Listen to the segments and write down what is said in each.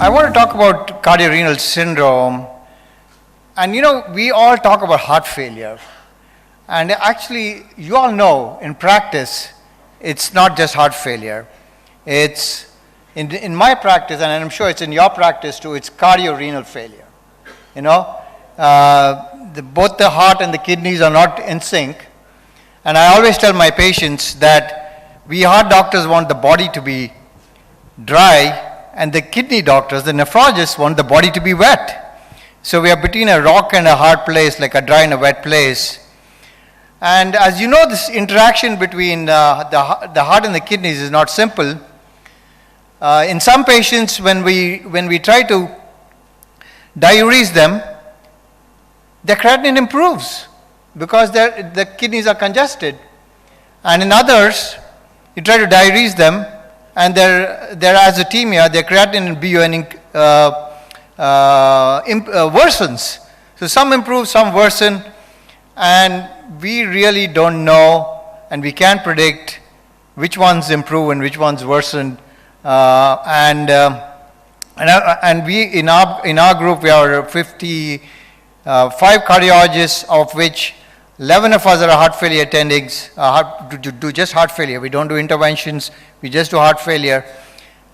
I want to talk about cardiorenal syndrome. And we all talk about heart failure. And actually, you all know in practice, it's not just heart failure. It's, in my practice, and I'm sure it's in your practice too, it's cardiorenal failure. Both the heart and the kidneys are not in sync. And I always tell my patients that we heart doctors want the body to be dry, and the kidney doctors, the nephrologists, want the body to be wet. So we are between a rock and a hard place, like a dry and a wet place. And as you know, this interaction between the heart and the kidneys is not simple. In some patients, when we try to diurese them, their creatinine improves because the kidneys are congested. And in others, you try to diurese them, and their azotemia, their creatinine and BUN worsens. So some improve, some worsen, and we really don't know, and we can't predict which ones improve and which ones worsen. And we in our group, we are 55 cardiologists, of which 11 of us are heart failure attendings, do just heart failure. We don't do interventions, we just do heart failure.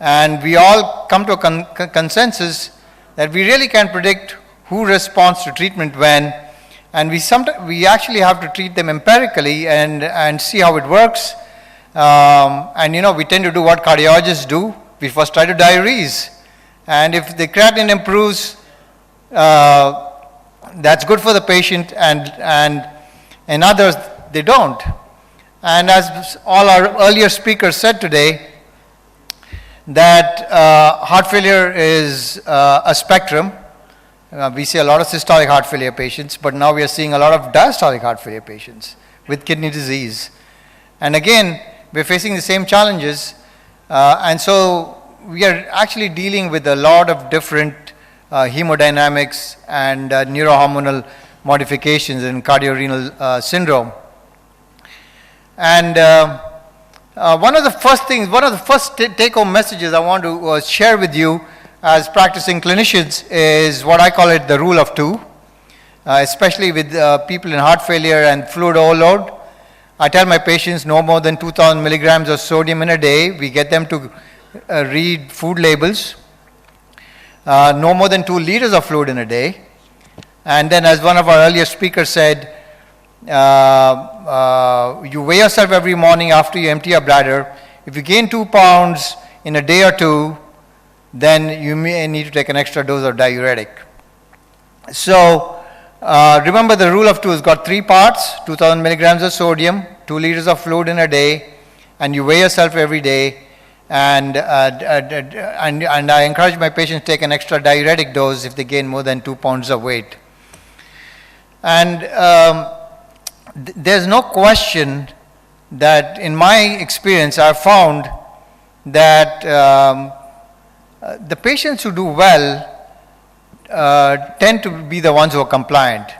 And we all come to a consensus that we really can't predict who responds to treatment when, and we actually have to treat them empirically and see how it works. And we tend to do what cardiologists do. We first try to diurese. And if the creatinine improves, that's good for the patient, and others, they don't. And as all our earlier speakers said today, that heart failure is a spectrum. We see a lot of systolic heart failure patients, but now we are seeing a lot of diastolic heart failure patients with kidney disease. And again, we're facing the same challenges. And so we are actually dealing with a lot of different hemodynamics and neurohormonal modifications in cardiorenal syndrome. And one of the first take-home messages I want to share with you as practicing clinicians is what I call it the rule of two, especially with people in heart failure and fluid overload. I tell my patients no more than 2,000 milligrams of sodium in a day. We get them to read food labels. No more than 2 liters of fluid in a day. And then, as one of our earlier speakers said, you weigh yourself every morning after you empty your bladder. If you gain 2 pounds in a day or two, then you may need to take an extra dose of diuretic. So remember, the rule of two has got 3 parts: 2,000 milligrams of sodium, 2 liters of fluid in a day, and you weigh yourself every day. And I encourage my patients to take an extra diuretic dose if they gain more than 2 pounds of weight. And there's no question that, in my experience, I've found that the patients who do well tend to be the ones who are compliant.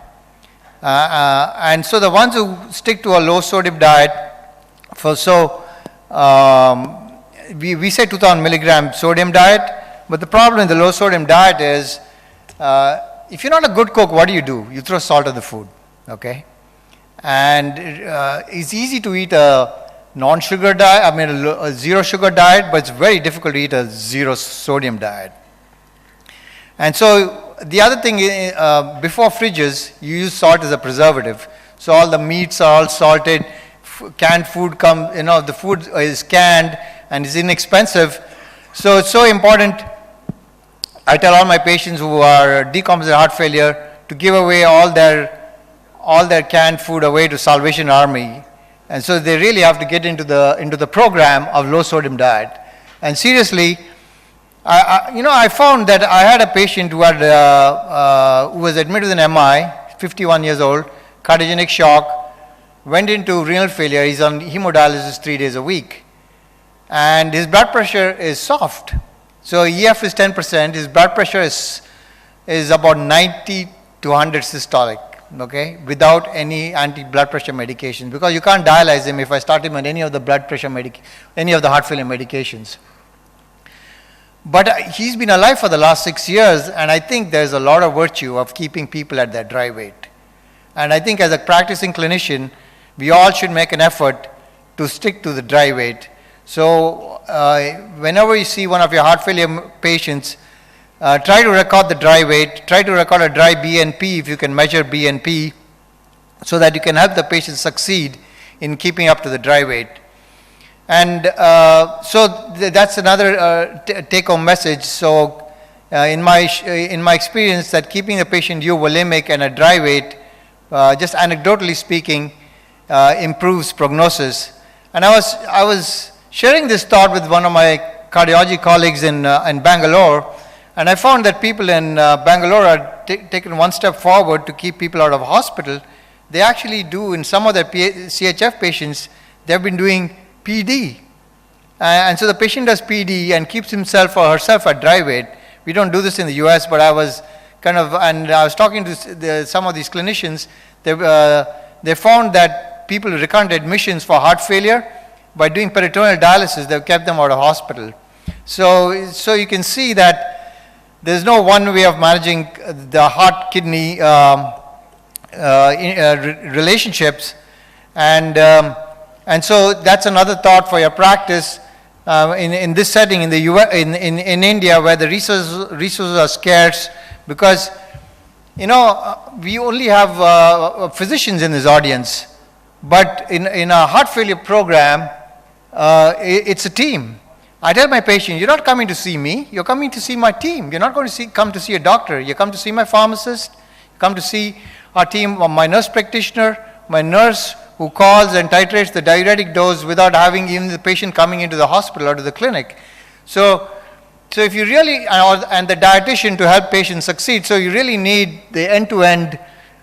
And so the ones who stick to a low sodium diet, we say 2,000 milligram sodium diet, but the problem in the low sodium diet is, if you're not a good cook, what do? You throw salt on the food, okay? And it's easy to eat a non-sugar diet, a zero sugar diet, but it's very difficult to eat a zero sodium diet. And so the other thing, before fridges, you use salt as a preservative. So all the meats are all salted, canned food the food is canned and is inexpensive. So it's so important. I tell all my patients who are decompensated heart failure to give away all their canned food away to Salvation Army. And so they really have to get into the program of low sodium diet. And seriously, I found that I had a patient who was admitted with an MI, 51 years old, cardiogenic shock, went into renal failure. He's on hemodialysis 3 days a week. And his blood pressure is soft. So EF is 10%, his blood pressure is about 90 to 100 systolic, okay, without any anti-blood pressure medication, because you can't dialyze him if I start him on any of the blood pressure any of the heart failure medications. But he's been alive for the last 6 years, and I think there's a lot of virtue of keeping people at their dry weight. And I think as a practicing clinician, we all should make an effort to stick to the dry weight. So whenever you see one of your heart failure patients, try to record the dry weight, try to record a dry BNP if you can measure BNP, so that you can help the patient succeed in keeping up to the dry weight. And that's another take-home message. So in my experience, that keeping the patient euvolemic and a dry weight, just anecdotally speaking, improves prognosis. And I was sharing this thought with one of my cardiology colleagues in Bangalore, and I found that people in Bangalore are taken one step forward to keep people out of hospital. They actually do, in some of their CHF patients, they've been doing PD. And so the patient does PD and keeps himself or herself at dry weight. We don't do this in the US, but I was talking to some of these clinicians. They found that people with recurrent admissions for heart failure, by doing peritoneal dialysis, they've kept them out of hospital. So you can see that there's no one way of managing the heart-kidney relationships, and so that's another thought for your practice in this setting in the US, in India, where the resources are scarce, because we only have physicians in this audience, but in a heart failure program, it's a team. I tell my patient, you're not coming to see me, you're coming to see my team. You're not going to come to see a doctor. You come to see my pharmacist, you come to see our team, my nurse practitioner, my nurse who calls and titrates the diuretic dose without having even the patient coming into the hospital or to the clinic. So if you really, and the dietitian to help patients succeed, so you really need the end-to-end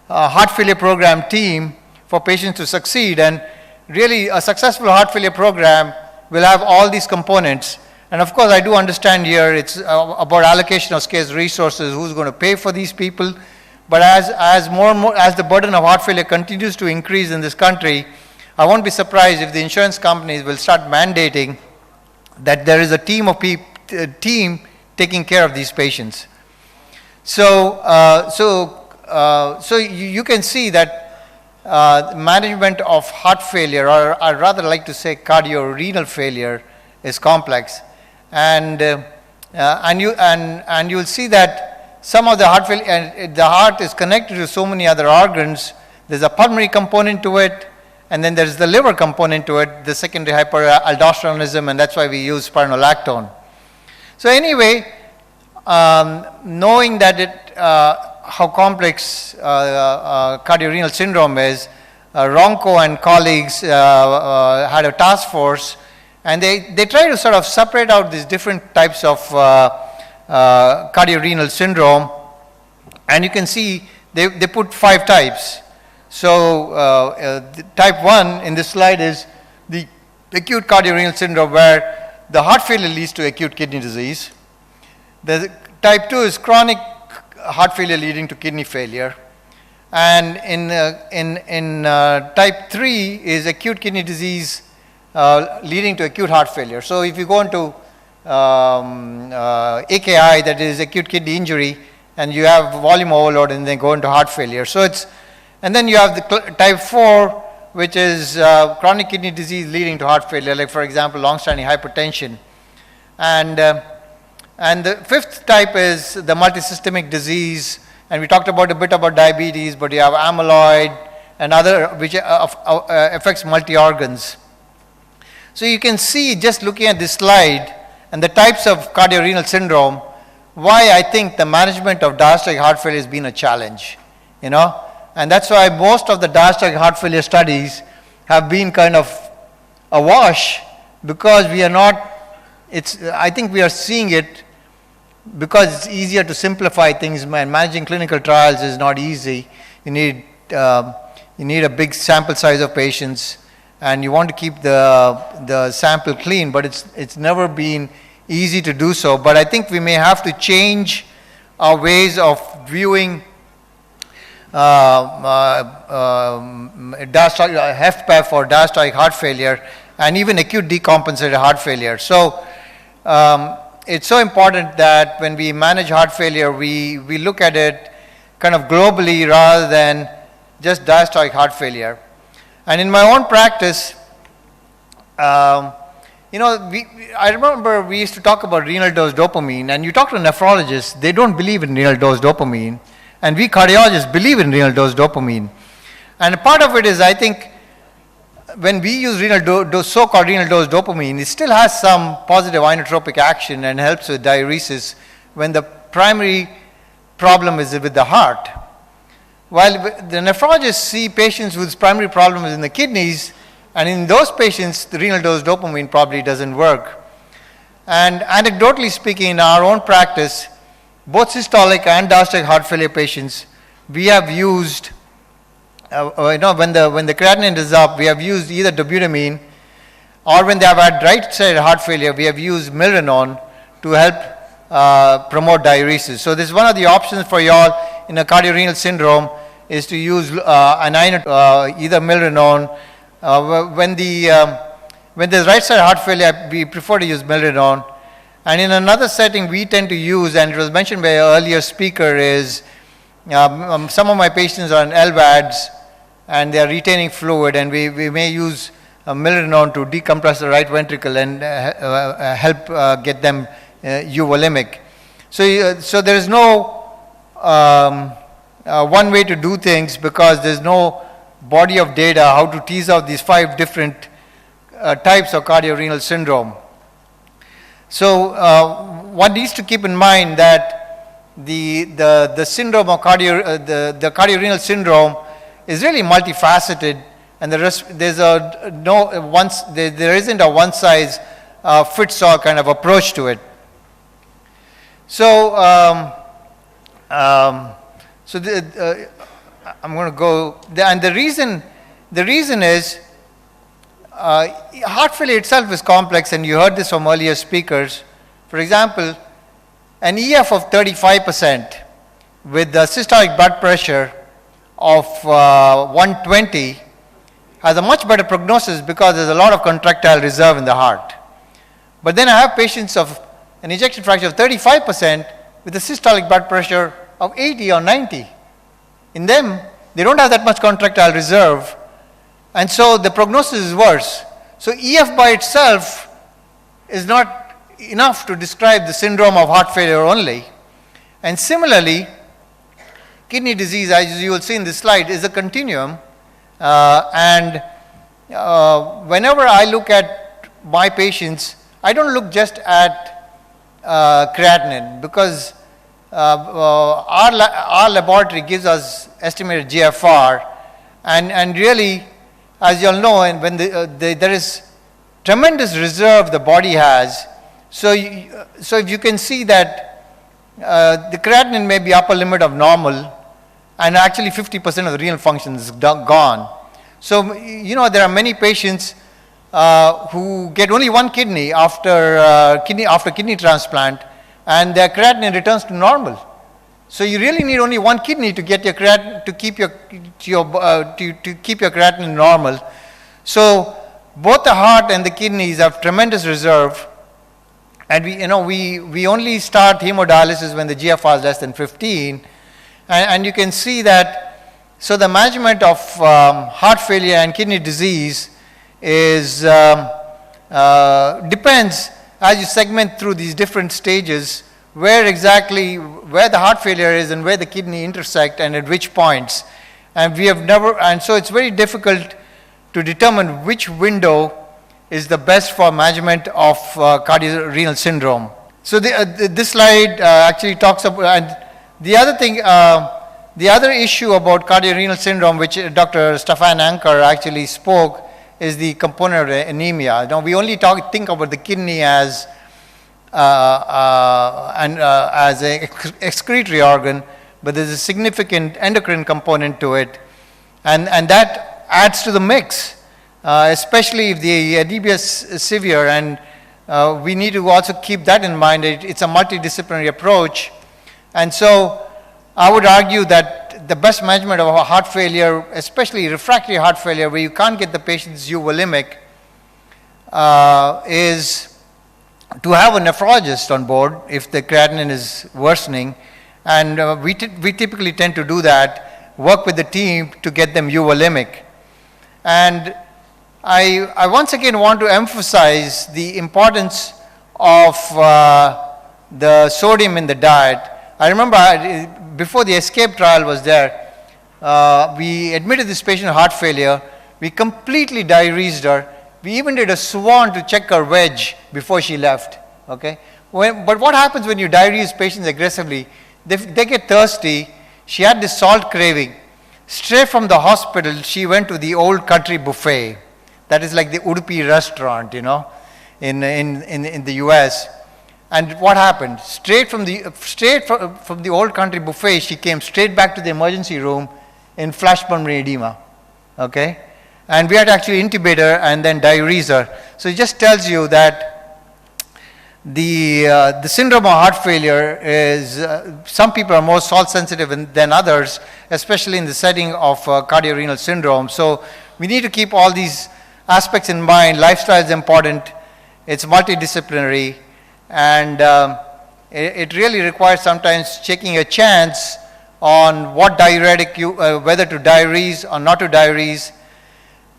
heart failure program team for patients to succeed. And really a successful heart failure program will have all these components. And of course I do understand here it's about allocation of scarce resources, who's going to pay for these people. But as the burden of heart failure continues to increase in this country, I won't be surprised if the insurance companies will start mandating that there is a team of team taking care of these patients. So you can see that management of heart failure, or I'd rather like to say cardiorenal failure, is complex, and you'll see that some of the heart failure, and the heart is connected to so many other organs. There's a pulmonary component to it, and then there's the liver component to it, the secondary hyperaldosteronism, and that's why we use spironolactone. So anyway, knowing that how complex cardiorenal syndrome is, Ronco and colleagues had a task force, and they try to sort of separate out these different types of cardiorenal syndrome, and you can see they put 5 types. So type 1 in this slide is the acute cardiorenal syndrome, where the heart failure leads to acute kidney disease. The type 2 is chronic heart failure leading to kidney failure, and in type 3 is acute kidney disease leading to acute heart failure. So if you go into AKI, that is acute kidney injury, and you have volume overload, and then go into heart failure. So and then you have the type 4, which is chronic kidney disease leading to heart failure, like for example long-standing hypertension. And the 5th type is the multisystemic disease, and we talked a bit about diabetes, but you have amyloid and other, which affects multi-organs. So you can see, just looking at this slide and the types of cardiorenal syndrome, why I think the management of diastolic heart failure has been a challenge, and that's why most of the diastolic heart failure studies have been kind of a wash, because we are not, I think we are seeing it because it's easier to simplify things, and managing clinical trials is not easy. You need a big sample size of patients, and you want to keep the sample clean, but it's never been easy to do so. But I think we may have to change our ways of viewing HFpEF or diastolic heart failure, and even acute decompensated heart failure. So it's so important that when we manage heart failure, we look at it kind of globally rather than just diastolic heart failure. And in my own practice, I remember we used to talk about renal dose dopamine, and you talk to nephrologists, they don't believe in renal dose dopamine, and we cardiologists believe in renal dose dopamine. And part of it is, I think, when we use so-called renal dose dopamine, it still has some positive inotropic action and helps with diuresis when the primary problem is with the heart. While the nephrologists see patients whose primary problem is in the kidneys, and in those patients, the renal dose dopamine probably doesn't work. And anecdotally speaking, in our own practice, both systolic and diastolic heart failure patients, we have used, when the creatinine is up, we have used either dobutamine, or when they have had right-sided heart failure, we have used milrinone to help promote diuresis. So this is one of the options for y'all in a cardiorenal syndrome, is to use either milrinone. When there's right-sided heart failure, we prefer to use milrinone. And in another setting, we tend to use, and it was mentioned by an earlier speaker, is some of my patients are on LVADs, and they are retaining fluid, and we may use milrinone to decompress the right ventricle and help get them euvolemic. So there is no one way to do things, because there's no body of data how to tease out these 5 different types of cardiorenal syndrome. So one needs to keep in mind that the syndrome of the cardiorenal syndrome is really multifaceted, and there isn't a one size fits all kind of approach to it. So I'm going to go, and the reason is heart failure itself is complex, and you heard this from earlier speakers. For example, an EF of 35% with the systolic blood pressure of 120 has a much better prognosis, because there's a lot of contractile reserve in the heart. But then I have patients of an ejection fraction of 35% with a systolic blood pressure of 80 or 90. In them, they don't have that much contractile reserve, and so the prognosis is worse. So EF by itself is not enough to describe the syndrome of heart failure only. And similarly, kidney disease, as you will see in this slide, is a continuum. Whenever I look at my patients, I don't look just at creatinine, because our laboratory gives us estimated GFR, and really, as you all know, and when there is tremendous reserve the body has. So if you can see that the creatinine may be upper limit of normal, and actually 50% of the renal function is gone. So there are many patients who get only one kidney after kidney transplant, and their creatinine returns to normal. So you really need only one kidney to get your creatinine, to keep your creatinine normal. So both the heart and the kidneys have tremendous reserve, and we only start hemodialysis when the GFR is less than 15, and you can see that. So the management of heart failure and kidney disease is depends, as you segment through these different stages, where the heart failure is and where the kidney intersect and at which points. And so it's very difficult to determine which window is the best for management of cardiorenal syndrome. So this slide actually talks about, and the other thing, the other issue about cardiorenal syndrome, which Dr. Stefan Anker actually spoke, is the component of anemia. Now, we only think about the kidney as as an excretory organ, but there's a significant endocrine component to it, and that adds to the mix, especially if the anemia is severe, and we need to also keep that in mind. It's a multidisciplinary approach, and so I would argue that the best management of heart failure, especially refractory heart failure, where you can't get the patient's euvolemic, is to have a nephrologist on board if the creatinine is worsening, and we typically tend to do that, work with the team to get them euvolemic. And I once again want to emphasize the importance of the sodium in the diet. I remember before the ESCAPE trial was there, we admitted this patient with heart failure. We completely diuresed her. We even did a swan to check her wedge before she left. Okay? But what happens when you diurese patients aggressively? They get thirsty. She had this salt craving. Straight from the hospital, she went to the Old Country Buffet. That is like the Udupi restaurant, you know, in the US. And what happened? Straight from the Old Country Buffet, she came straight back to the emergency room in flash pulmonary edema. Okay? And we had to actually intubate her and then diurese her. So it just tells you that the syndrome of heart failure is, some people are more salt sensitive than others, especially in the setting of cardiorenal syndrome. So we need to keep all these aspects in mind. Lifestyle is important. It's multidisciplinary. And it really requires sometimes taking a chance on what diuretic whether to diurese or not to diurese.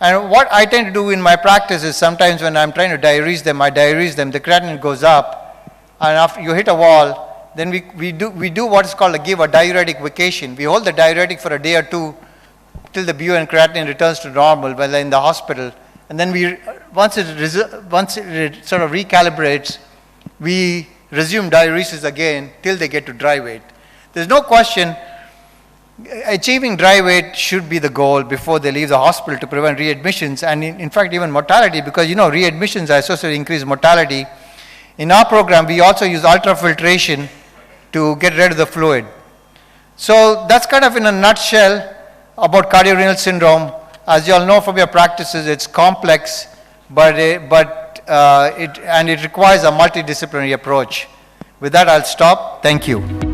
And what I tend to do in my practice is sometimes when I'm trying to diurese them, the creatinine goes up, and after you hit a wall, then we do what is called give a diuretic vacation. We hold the diuretic for a day or two till the BU and creatinine returns to normal while they're in the hospital, and then once it sort of recalibrates, we resume diuresis again till they get to dry weight. There's no question achieving dry weight should be the goal before they leave the hospital to prevent readmissions, and in fact even mortality, because you know readmissions are associated with increased mortality. In our program we also use ultrafiltration to get rid of the fluid. So that's kind of in a nutshell about cardiorenal syndrome. As you all know from your practices, it's complex, but it requires a multidisciplinary approach. With that I'll stop. Thank you.